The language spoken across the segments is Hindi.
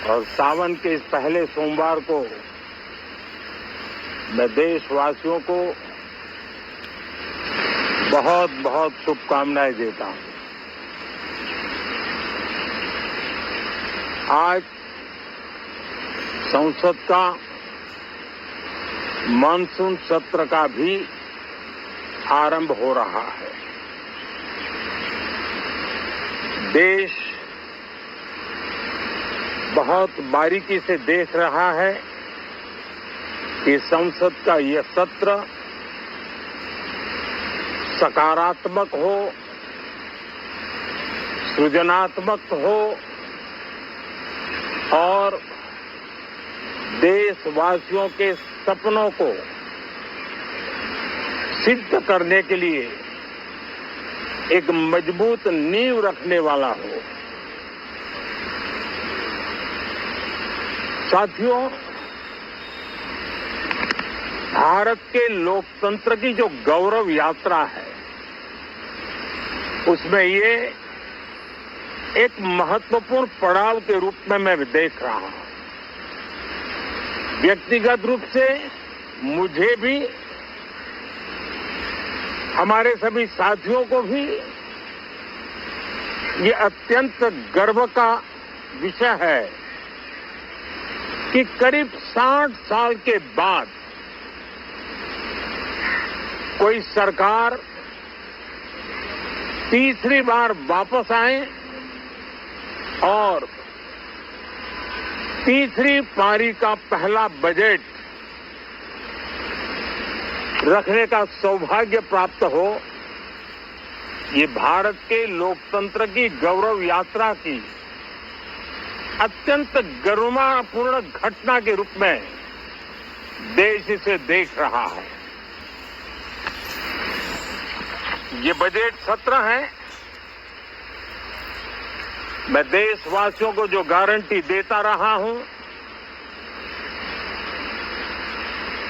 और सावन के इस पहले सोमवार को मैं देशवासियों को बहुत बहुत शुभकामनाएं देता हूं। आज संसद का मानसून सत्र का भी आरंभ हो रहा है। देश बहुत बारीकी से देख रहा है कि संसद का यह सत्र सकारात्मक हो, सृजनात्मक हो और देशवासियों के सपनों को सिद्ध करने के लिए एक मजबूत नींव रखने वाला हो। साथियों, भारत के लोकतंत्र की जो गौरव यात्रा है उसमें ये एक महत्वपूर्ण पड़ाव के रूप में मैं देख रहा हूं। व्यक्तिगत रूप से मुझे भी, हमारे सभी साथियों को भी ये अत्यंत गर्व का विषय है कि करीब 60 साल के बाद कोई सरकार तीसरी बार वापस आए और तीसरी पारी का पहला बजट रखने का सौभाग्य प्राप्त हो। ये भारत के लोकतंत्र की गौरव यात्रा की अत्यंत गरिमापूर्ण घटना के रूप में देश इसे देख रहा है। ये बजट सत्र है, मैं देशवासियों को जो गारंटी देता रहा हूं,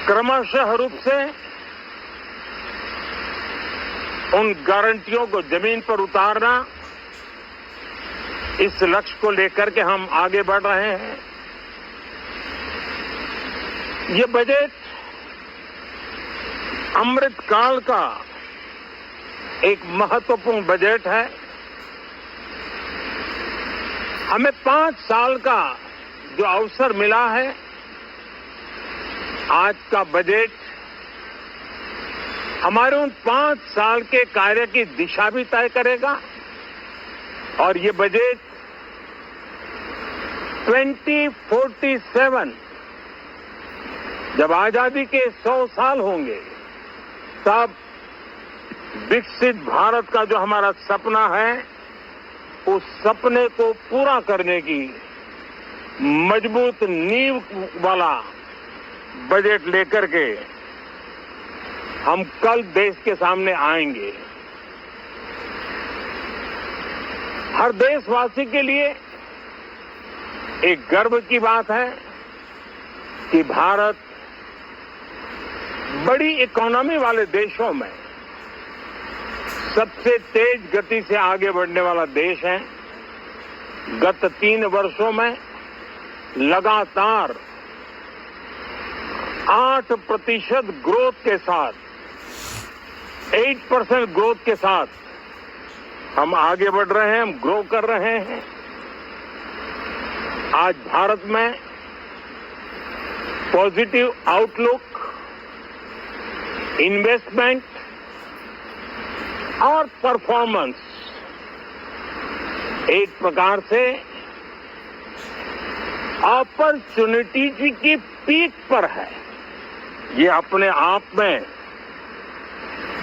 क्रमशः रूप से उन गारंटियों को जमीन पर उतारना, इस लक्ष्य को लेकर के हम आगे बढ़ रहे हैं। ये बजट अमृतकाल का एक महत्वपूर्ण बजट है। हमें 5 साल का जो अवसर मिला है, आज का बजट हमारे उन 5 साल के कार्य की दिशा भी तय करेगा और ये बजट 2047 जब आजादी के 100 साल होंगे तब विकसित भारत का जो हमारा सपना है, उस सपने को पूरा करने की मजबूत नींव वाला बजट लेकर के हम कल देश के सामने आएंगे। हर देशवासी के लिए एक गर्व की बात है कि भारत बड़ी इकोनॉमी वाले देशों में सबसे तेज गति से आगे बढ़ने वाला देश है। गत 3 वर्षों में लगातार 8% ग्रोथ के साथ, 8% ग्रोथ के साथ हम आगे बढ़ रहे हैं, हम ग्रो कर रहे हैं। आज भारत में पॉजिटिव आउटलुक, इन्वेस्टमेंट और परफॉर्मेंस एक प्रकार से अपॉर्चुनिटी की पीक पर है। ये अपने आप में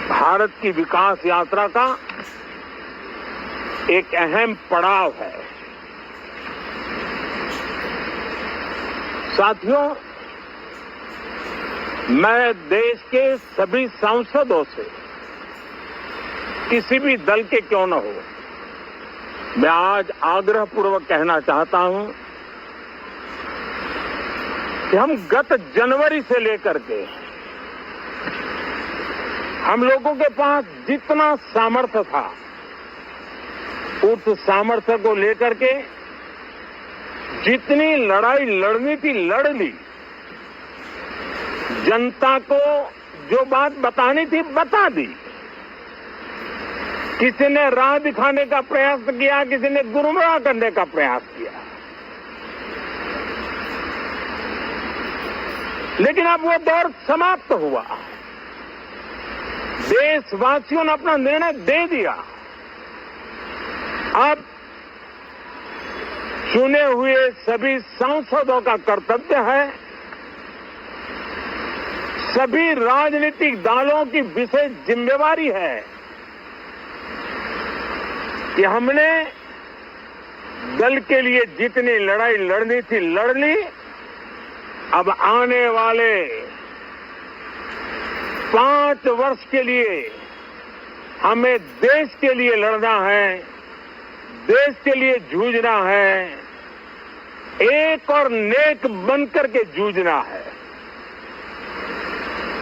भारत की विकास यात्रा का एक अहम पड़ाव है। साथियों, मैं देश के सभी सांसदों से, किसी भी दल के क्यों न हो, मैं आज आग्रहपूर्वक कहना चाहता हूं कि हम गत जनवरी से लेकर के हम लोगों के पास जितना सामर्थ्य था, उस सामर्थ्य को लेकर के जितनी लड़ाई लड़नी थी लड़ ली। जनता को जो बात बतानी थी बता दी। किसी ने राह दिखाने का प्रयास किया, किसी ने गुमराह करने का प्रयास किया, लेकिन अब वो दौर समाप्त हुआ। देशवासियों ने अपना निर्णय दे दिया। अब चुने हुए सभी सांसदों का कर्तव्य है, सभी राजनीतिक दलों की विशेष जिम्मेवारी है कि हमने दल के लिए जितनी लड़ाई लड़नी थी लड़ ली। अब आने वाले 5 वर्ष के लिए हमें देश के लिए लड़ना है, देश के लिए जूझना है, एक और नेक बनकर के जूझना है।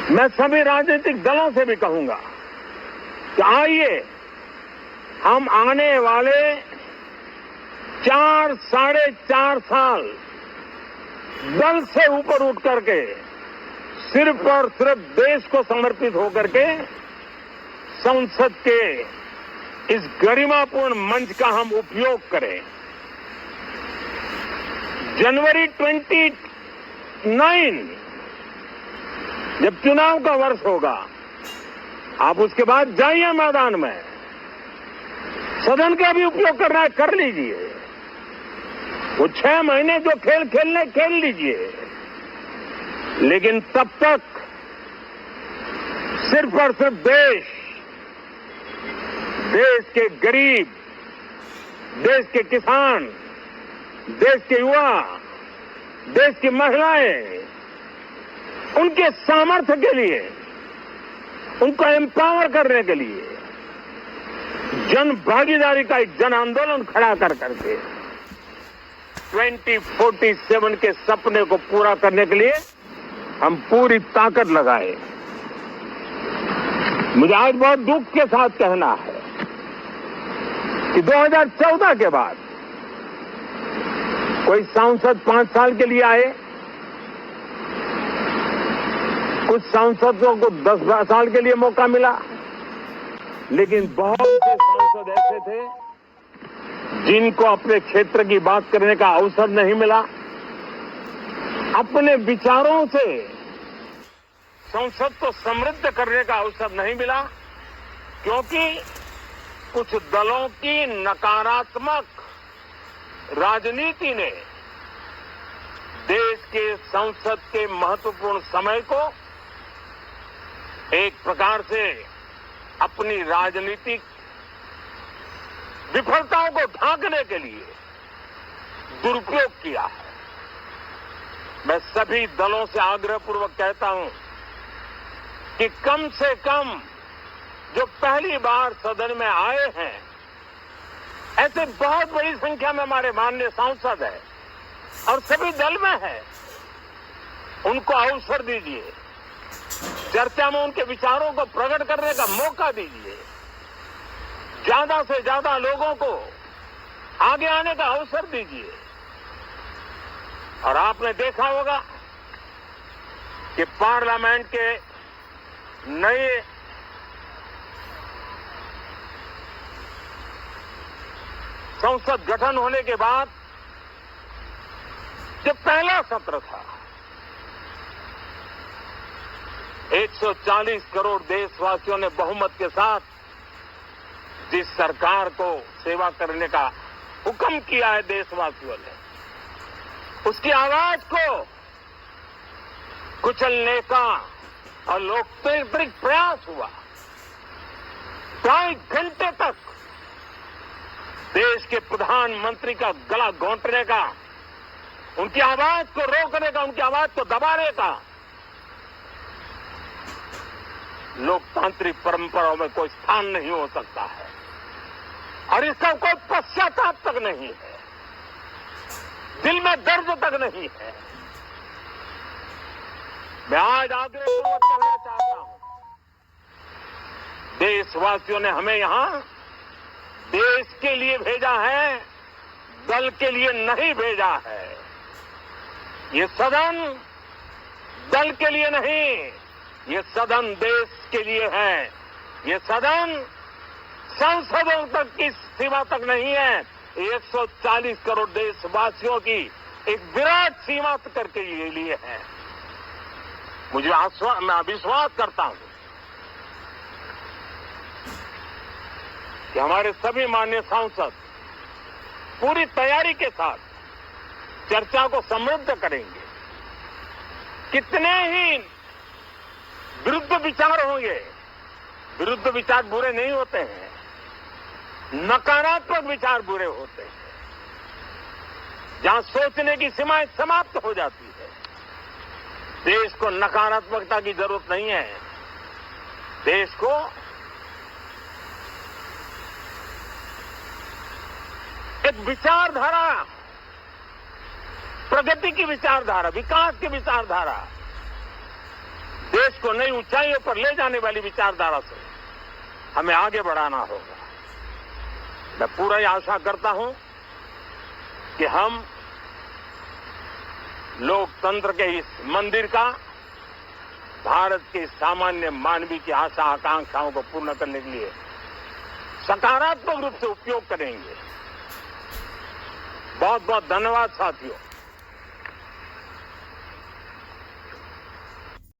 मैं सभी राजनीतिक दलों से भी कहूंगा कि आइए हम आने वाले 4 साढ़े 4 साल दल से ऊपर उठ करके सिर्फ और सिर्फ देश को समर्पित होकर के संसद के इस गरिमापूर्ण मंच का हम उपयोग करें। जनवरी 29 जब चुनाव का वर्ष होगा, आप उसके बाद जाइए मैदान में, सदन का भी उपयोग करना है कर लीजिए। वो 6 महीने जो खेल खेलने खेल लीजिए, लेकिन तब तक सिर्फ और सिर्फ देश के गरीब, देश के किसान, देश के युवा, देश की महिलाएं, उनके सामर्थ्य के लिए, उनको एम्पावर करने के लिए जन भागीदारी का एक जन आंदोलन खड़ा कर करके 2047 के सपने को पूरा करने के लिए हम पूरी ताकत लगाए। मुझे आज बहुत दुख के साथ कहना है कि 2014 के बाद कोई सांसद 5 साल के लिए आए, कुछ सांसदों को 10 साल के लिए मौका मिला, लेकिन बहुत से सांसद ऐसे थे जिनको अपने क्षेत्र की बात करने का अवसर नहीं मिला, अपने विचारों से संसद को समृद्ध करने का अवसर नहीं मिला, क्योंकि कुछ दलों की नकारात्मक राजनीति ने देश के संसद के महत्वपूर्ण समय को एक प्रकार से अपनी राजनीतिक विफलताओं को ढांकने के लिए दुरुपयोग किया है। मैं सभी दलों से आग्रहपूर्वक कहता हूं कि कम से कम जो पहली बार सदन में आए हैं, ऐसे बहुत बड़ी संख्या में हमारे माननीय सांसद हैं और सभी दल में हैं, उनको अवसर दीजिए, चर्चा में उनके विचारों को प्रकट करने का मौका दीजिए, ज्यादा से ज्यादा लोगों को आगे आने का अवसर दीजिए। और आपने देखा होगा कि पार्लियामेंट के नए संसद गठन होने के बाद जब पहला सत्र था, 140 करोड़ देशवासियों ने बहुमत के साथ जिस सरकार को सेवा करने का हुक्म किया है देशवासियों ने, उसकी आवाज को कुचलने का और लोकतांत्रिक प्रयास हुआ। 2.5 घंटे तक देश के प्रधानमंत्री का गला घोंटने का, उनकी आवाज को रोकने का, उनकी आवाज को दबाने का लोकतांत्रिक परंपराओं में कोई स्थान नहीं हो सकता है और इसका कोई पश्चाताप तक नहीं है, दिल में दर्द तक नहीं है। मैं आज आग्रहपूर्वक कहना चाहता हूं, देशवासियों ने हमें यहां देश के लिए भेजा है, दल के लिए नहीं भेजा है। ये सदन दल के लिए नहीं, ये सदन देश के लिए है। ये सदन संसदों तक की सीमा तक नहीं है, 140 करोड़ देशवासियों की एक विराट सीमा तक के लिए है। मैं विश्वास करता हूं कि हमारे सभी माननीय सांसद पूरी तैयारी के साथ चर्चा को समृद्ध करेंगे। कितने ही विरुद्ध विचार होंगे, विरुद्ध विचार बुरे नहीं होते हैं, नकारात्मक विचार बुरे होते हैं। जहां सोचने की सीमाएं समाप्त हो जाती है, देश को नकारात्मकता की जरूरत नहीं है। देश को एक विचारधारा, प्रगति की विचारधारा, विकास की विचारधारा, देश को नई ऊंचाइयों पर ले जाने वाली विचारधारा से हमें आगे बढ़ाना होगा। मैं पूरा ही आशा करता हूं कि हम लोकतंत्र के इस मंदिर का भारत के सामान्य मानवीय की आशा आकांक्षाओं को पूर्ण करने के लिए सकारात्मक रूप से उपयोग करेंगे। बहुत बहुत धन्यवाद साथियों।